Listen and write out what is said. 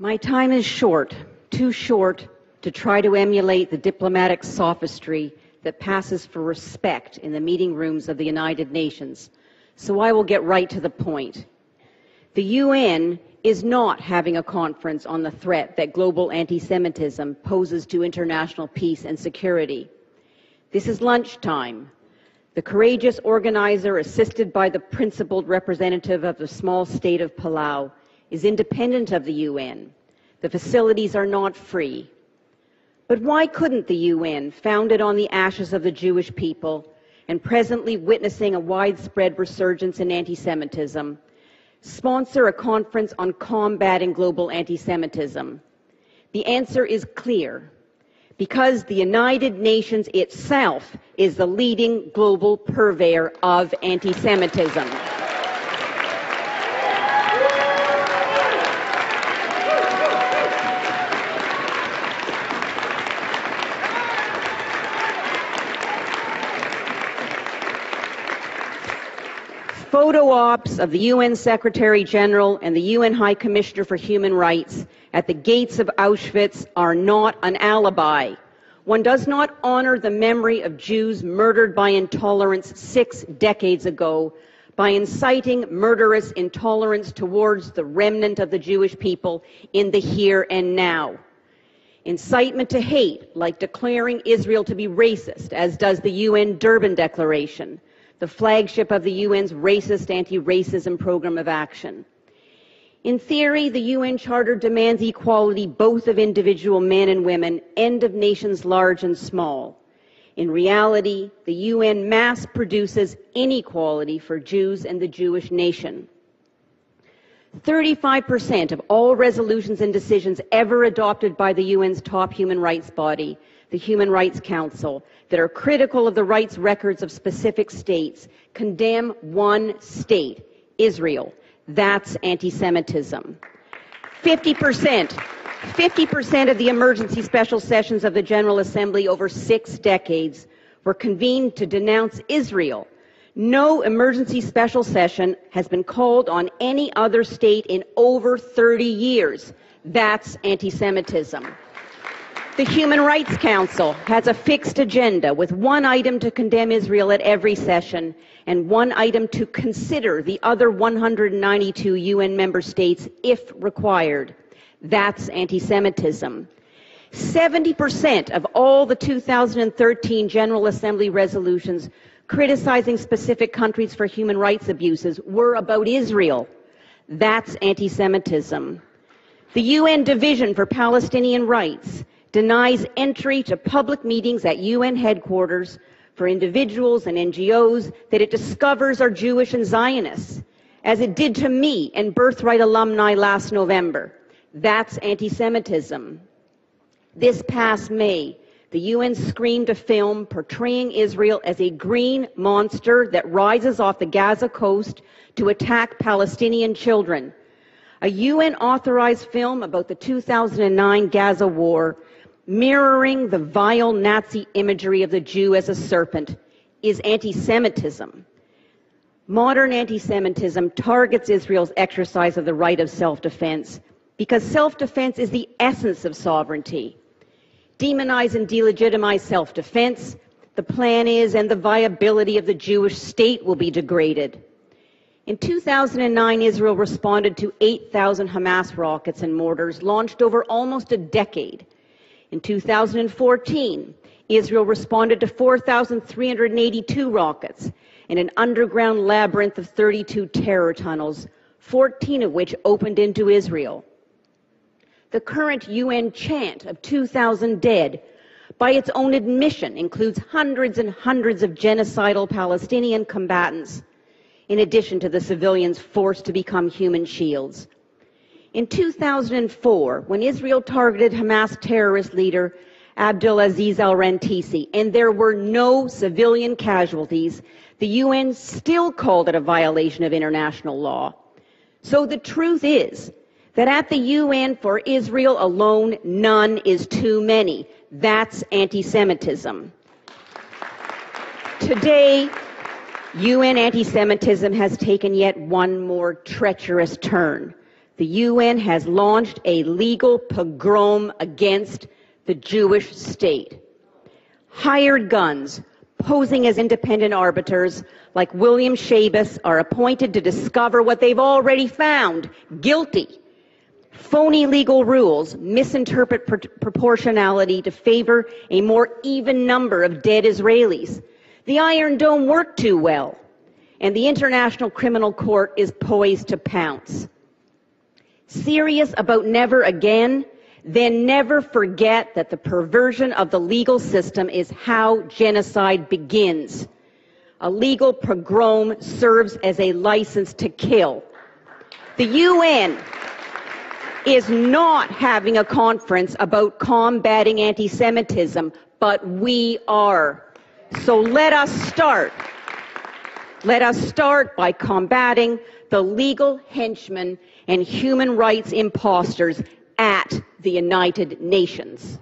My time is short, too short to try to emulate the diplomatic sophistry that passes for respect in the meeting rooms of the United Nations, so I will get right to the point. The UN is not having a conference on the threat that global anti-Semitism poses to international peace and security. This is lunchtime. The courageous organizer, assisted by the principled representative of the small state of Palau, is independent of the UN. The facilities are not free. But why couldn't the UN, founded on the ashes of the Jewish people and presently witnessing a widespread resurgence in anti-Semitism, sponsor a conference on combating global anti-Semitism? The answer is clear. Because the United Nations itself is the leading global purveyor of anti-Semitism. Photo ops of the UN Secretary General and the UN High Commissioner for Human Rights at the gates of Auschwitz are not an alibi. One does not honor the memory of Jews murdered by intolerance 6 decades ago by inciting murderous intolerance towards the remnant of the Jewish people in the here and now. Incitement to hate, like declaring Israel to be racist, as does the UN Durban Declaration, the flagship of the UN's racist anti-racism program of action. In theory, the UN Charter demands equality both of individual men and women and of nations large and small. In reality, the UN mass produces inequality for Jews and the Jewish nation. 35% of all resolutions and decisions ever adopted by the UN's top human rights body, the Human Rights Council, that are critical of the rights records of specific states, condemn one state, Israel. That's anti-Semitism. 50% of the emergency special sessions of the General Assembly over 6 decades were convened to denounce Israel. No emergency special session has been called on any other state in over 30 years. That's anti-Semitism. The Human Rights Council has a fixed agenda with one item to condemn Israel at every session and one item to consider the other 192 UN member states if required. That's anti-Semitism. 70% of all the 2013 General Assembly resolutions criticizing specific countries for human rights abuses were about Israel. That's anti-Semitism. The UN Division for Palestinian Rights denies entry to public meetings at UN headquarters for individuals and NGOs that it discovers are Jewish and Zionists, as it did to me and Birthright alumni last November. That's anti-Semitism. This past May, the UN screened a film portraying Israel as a green monster that rises off the Gaza coast to attack Palestinian children. A UN-authorized film about the 2009 Gaza war, mirroring the vile Nazi imagery of the Jew as a serpent, is anti-Semitism. Modern anti-Semitism targets Israel's exercise of the right of self-defense because self-defense is the essence of sovereignty. Demonize and delegitimize self-defense, the plan is, and the viability of the Jewish state will be degraded. In 2009, Israel responded to 8,000 Hamas rockets and mortars launched over almost a decade. In 2014, Israel responded to 4,382 rockets in an underground labyrinth of 32 terror tunnels, 14 of which opened into Israel. The current UN chant of 2,000 dead, by its own admission, includes hundreds and hundreds of genocidal Palestinian combatants, in addition to the civilians forced to become human shields. In 2004, when Israel targeted Hamas terrorist leader Abdulaziz al-Rantisi, and there were no civilian casualties, the UN still called it a violation of international law. So the truth is that at the UN, for Israel alone, none is too many. That's anti-Semitism. Today, UN anti-Semitism has taken yet one more treacherous turn. the UN has launched a legal pogrom against the Jewish state. Hired guns, posing as independent arbiters, like William Schabas, are appointed to discover what they've already found: guilty. Phony legal rules misinterpret proportionality to favor a more even number of dead Israelis. The Iron Dome worked too well, and the International Criminal Court is poised to pounce. Serious about never again? Then never forget that the perversion of the legal system is how genocide begins. A legal pogrom serves as a license to kill. The UN is not having a conference about combating anti-Semitism, but we are. So let us start. Let us start by combating the legal henchmen and human rights imposters at the United Nations.